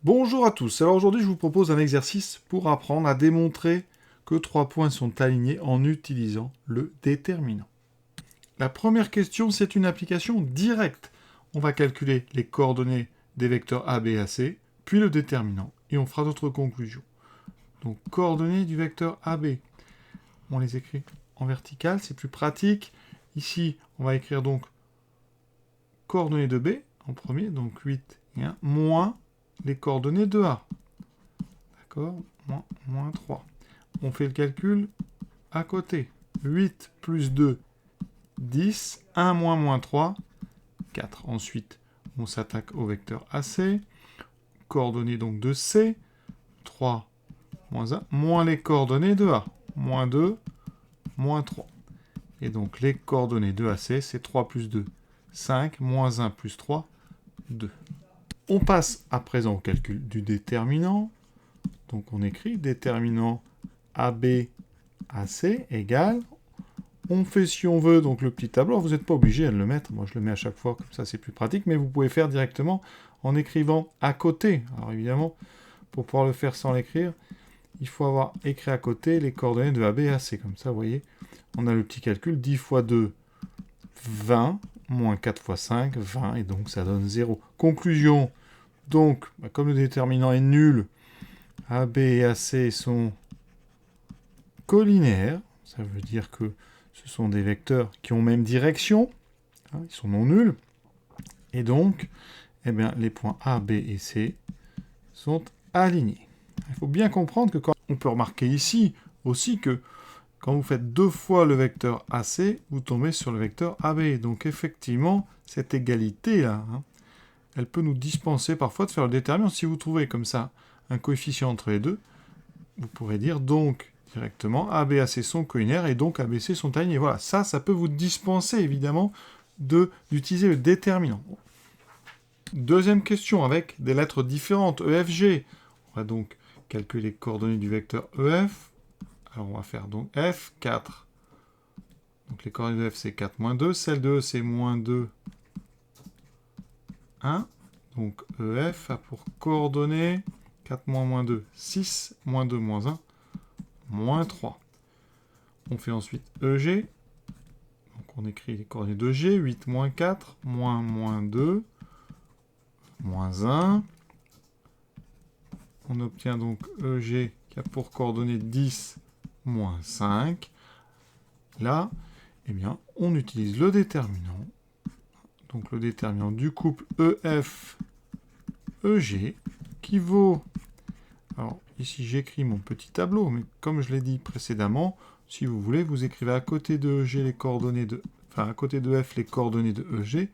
Bonjour à tous, alors aujourd'hui je vous propose un exercice pour apprendre à démontrer que trois points sont alignés en utilisant le déterminant. La première question, c'est une application directe. On va calculer les coordonnées des vecteurs A, B, A, C, puis le déterminant, et on fera d'autres conclusions. Donc coordonnées du vecteur AB, on les écrit en vertical, c'est plus pratique. Ici, on va écrire donc coordonnées de B en premier, donc 8 et 1, moins les coordonnées de A. D'accord, moins 3. On fait le calcul à côté. 8 plus 2, 10. 1 moins 3, 4. Ensuite, on s'attaque au vecteur AC. Coordonnées donc de C. 3, moins 1. Moins les coordonnées de A. Moins 2, moins 3. Et donc, les coordonnées de AC, c'est 3 plus 2, 5. Moins 1 plus 3, 2. On passe à présent au calcul du déterminant. Donc on écrit déterminant AB AC égale. On fait si on veut donc le petit tableau. Vous n'êtes pas obligé de le mettre. Moi je le mets à chaque fois, comme ça c'est plus pratique. Mais vous pouvez faire directement en écrivant à côté. Alors évidemment, pour pouvoir le faire sans l'écrire, il faut avoir écrit à côté les coordonnées de AB et AC. Comme ça, vous voyez, on a le petit calcul. 10 fois 2, 20. Moins 4 fois 5, 20. Et donc ça donne 0. Conclusion. Donc, comme le déterminant est nul, AB et AC sont collinéaires. Ça veut dire que ce sont des vecteurs qui ont même direction. Ils sont non nuls. Et donc, eh bien, les points A, B et C sont alignés. Il faut bien comprendre que on peut remarquer ici aussi que quand vous faites deux fois le vecteur AC, vous tombez sur le vecteur AB. Donc effectivement, cette égalité-là, elle peut nous dispenser parfois de faire le déterminant. Si vous trouvez comme ça un coefficient entre les deux, vous pourrez dire donc directement A, B, A, C sont collinaires et donc A, B, C sont alignés. Voilà, ça peut vous dispenser évidemment d'utiliser le déterminant. Deuxième question avec des lettres différentes, E, F, G. On va donc calculer les coordonnées du vecteur EF. Alors on va faire donc F, 4. Donc les coordonnées de F c'est 4 moins 2. Celle de E c'est moins 2, 1. Donc EF a pour coordonnées 4 moins 2, 6, moins 2, moins 1, moins 3. On fait ensuite EG. Donc on écrit les coordonnées de G, 8 moins 4, moins 2, moins 1. On obtient donc EG qui a pour coordonnées 10, moins 5. Là, eh bien, on utilise le déterminant. Donc le déterminant du couple EF-EG qui vaut... Alors ici j'écris mon petit tableau, mais comme je l'ai dit précédemment, si vous voulez, vous écrivez à côté de EG les coordonnées de... Enfin, à côté de F les coordonnées de EG,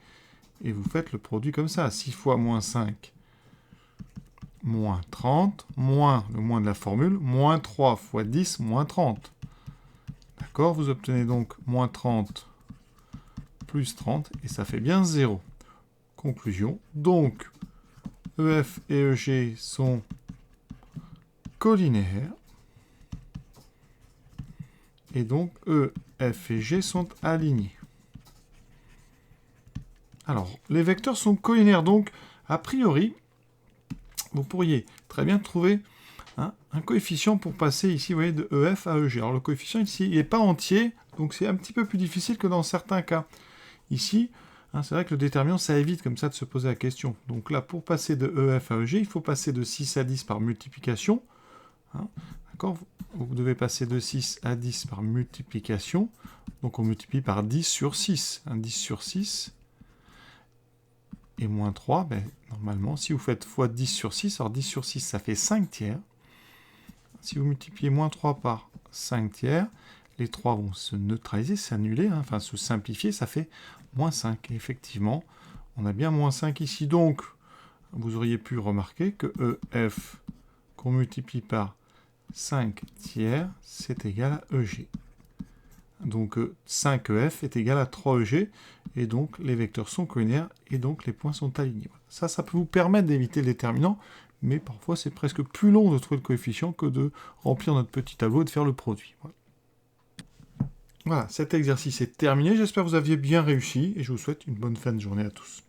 et vous faites le produit comme ça. 6 fois moins 5, moins 30, moins le moins de la formule, moins 3 fois 10, moins 30. D'accord? Vous obtenez donc moins 30 plus 30, et ça fait bien 0. Conclusion. Donc, EF et EG sont collinaires. Et donc, E, F et G sont alignés. Alors, les vecteurs sont collinaires. Donc, a priori, vous pourriez très bien trouver un coefficient pour passer ici, vous voyez, de EF à EG. Alors, le coefficient ici, il n'est pas entier, donc c'est un petit peu plus difficile que dans certains cas. Ici, c'est vrai que le déterminant, ça évite comme ça de se poser la question. Donc là, pour passer de EF à EG, il faut passer de 6 à 10 par multiplication. D'accord ? Vous devez passer de 6 à 10 par multiplication. Donc on multiplie par 10 sur 6. 10 sur 6 et moins 3, normalement, si vous faites x 10 sur 6, alors 10 sur 6, ça fait 5 tiers. Si vous multipliez moins 3 par 5 tiers, les 3 vont se neutraliser, s'annuler, enfin se simplifier, ça fait moins 5. Et effectivement, on a bien moins 5 ici. Donc, vous auriez pu remarquer que EF qu'on multiplie par 5 tiers, c'est égal à EG. Donc 5EF est égal à 3EG, et donc les vecteurs sont collinaires, et donc les points sont alignés. Ça peut vous permettre d'éviter le déterminant, mais parfois c'est presque plus long de trouver le coefficient que de remplir notre petit tableau et de faire le produit. Voilà, cet exercice est terminé. J'espère que vous aviez bien réussi, et je vous souhaite une bonne fin de journée à tous.